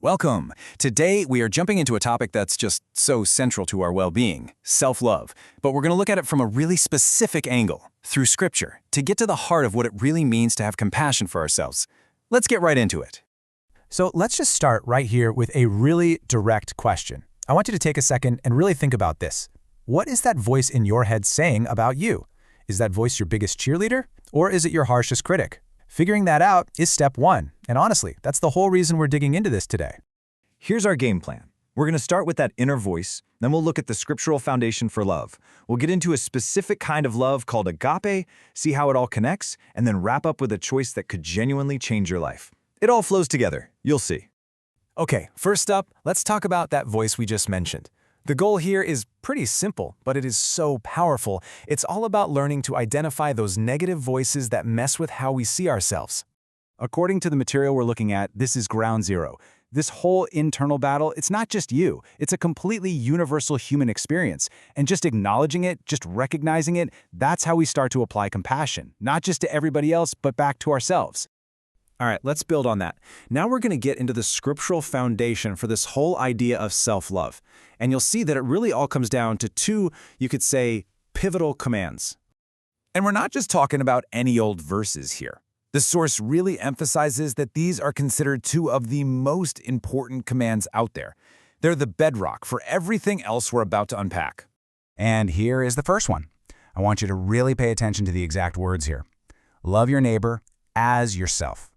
Welcome. Today, we are jumping into a topic that's just so central to our well-being, self-love. But we're going to look at it from a really specific angle, through Scripture, to get to the heart of what it really means to have compassion for ourselves. Let's get right into it. So let's just start right here with a really direct question. I want you to take a second and really think about this. What is that voice in your head saying about you? Is that voice your biggest cheerleader, or is it your harshest critic? Figuring that out is step one, and honestly, that's the whole reason we're digging into this today. Here's our game plan. We're going to start with that inner voice, then we'll look at the scriptural foundation for love. We'll get into a specific kind of love called agape, see how it all connects, and then wrap up with a choice that could genuinely change your life. It all flows together, you'll see. Okay, first up, let's talk about that voice we just mentioned. The goal here is pretty simple, but it is so powerful. It's all about learning to identify those negative voices that mess with how we see ourselves. According to the material we're looking at, this is ground zero. This whole internal battle, it's not just you. It's a completely universal human experience. And just acknowledging it, just recognizing it, that's how we start to apply compassion, not just to everybody else, but back to ourselves. All right, let's build on that. Now we're going to get into the scriptural foundation for this whole idea of self-love. And you'll see that it really all comes down to two, you could say, pivotal commands. And we're not just talking about any old verses here. The source really emphasizes that these are considered two of the most important commands out there. They're the bedrock for everything else we're about to unpack. And here is the first one. I want you to really pay attention to the exact words here. Love your neighbor as yourself.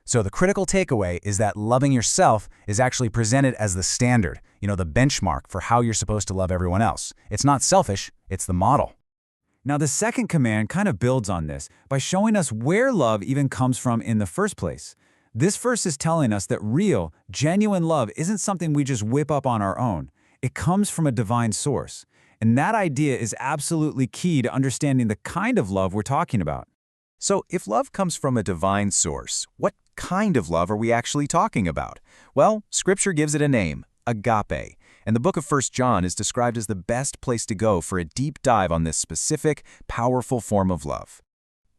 So the critical takeaway is that loving yourself is actually presented as the standard, the benchmark for how you're supposed to love everyone else. It's not selfish, it's the model. Now the second command kind of builds on this by showing us where love even comes from in the first place. This verse is telling us that real, genuine love isn't something we just whip up on our own. It comes from a divine source. And that idea is absolutely key to understanding the kind of love we're talking about. So if love comes from a divine source, what kind of love are we actually talking about? Well, Scripture gives it a name, agape, and the book of 1 John is described as the best place to go for a deep dive on this specific, powerful form of love.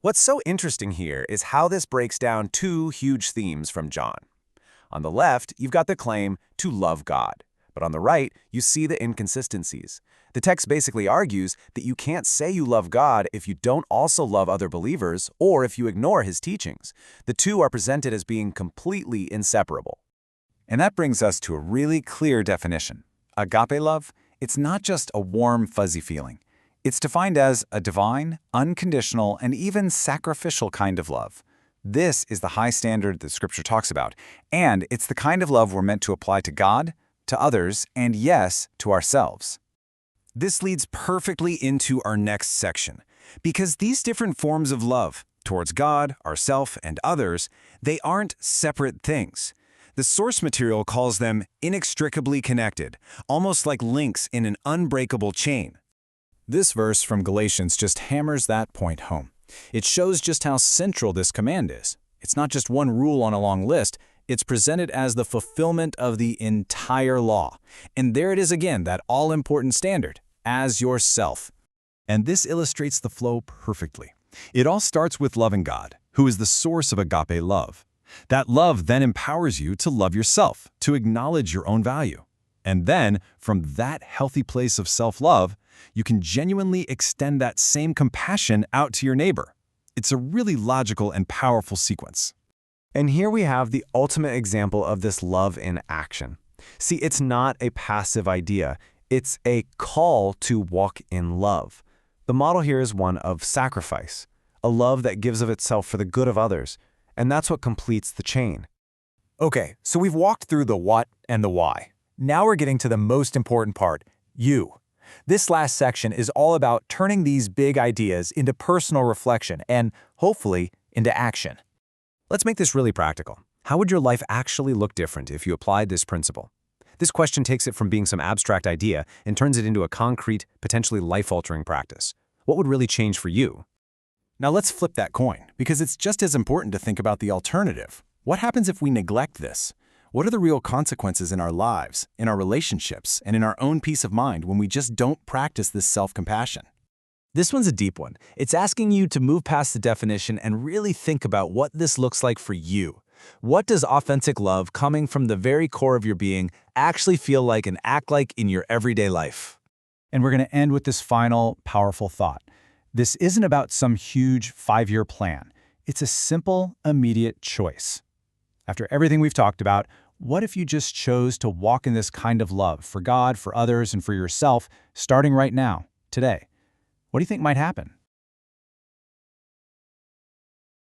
What's so interesting here is how this breaks down two huge themes from John. On the left, you've got the claim to love God, but on the right, you see the inconsistencies. The text basically argues that you can't say you love God if you don't also love other believers or if you ignore his teachings. The two are presented as being completely inseparable. And that brings us to a really clear definition. Agape love, it's not just a warm, fuzzy feeling. It's defined as a divine, unconditional, and even sacrificial kind of love. This is the high standard that Scripture talks about, and it's the kind of love we're meant to apply to God, to others, and yes, to ourselves. This leads perfectly into our next section, because these different forms of love, towards God, ourself, and others, they aren't separate things. The source material calls them inextricably connected, almost like links in an unbreakable chain. This verse from Galatians just hammers that point home. It shows just how central this command is. It's not just one rule on a long list, it's presented as the fulfillment of the entire law. And there it is again, that all-important standard, as yourself. And this illustrates the flow perfectly. It all starts with loving God, who is the source of agape love. That love then empowers you to love yourself, to acknowledge your own value. And then, from that healthy place of self-love, you can genuinely extend that same compassion out to your neighbor. It's a really logical and powerful sequence. And here we have the ultimate example of this love in action. See, it's not a passive idea. It's a call to walk in love. The model here is one of sacrifice, a love that gives of itself for the good of others. And that's what completes the chain. Okay, so we've walked through the what and the why. Now we're getting to the most important part, you. This last section is all about turning these big ideas into personal reflection and, hopefully, into action. Let's make this really practical. How would your life actually look different if you applied this principle? This question takes it from being some abstract idea and turns it into a concrete, potentially life-altering practice. What would really change for you? Now let's flip that coin, because it's just as important to think about the alternative. What happens if we neglect this? What are the real consequences in our lives, in our relationships, and in our own peace of mind when we just don't practice this self-compassion? This one's a deep one. It's asking you to move past the definition and really think about what this looks like for you. What does authentic love coming from the very core of your being actually feel like and act like in your everyday life? And we're going to end with this final, powerful thought. This isn't about some huge 5-year plan. It's a simple, immediate choice. After everything we've talked about, what if you just chose to walk in this kind of love for God, for others, and for yourself, starting right now, today? What do you think might happen?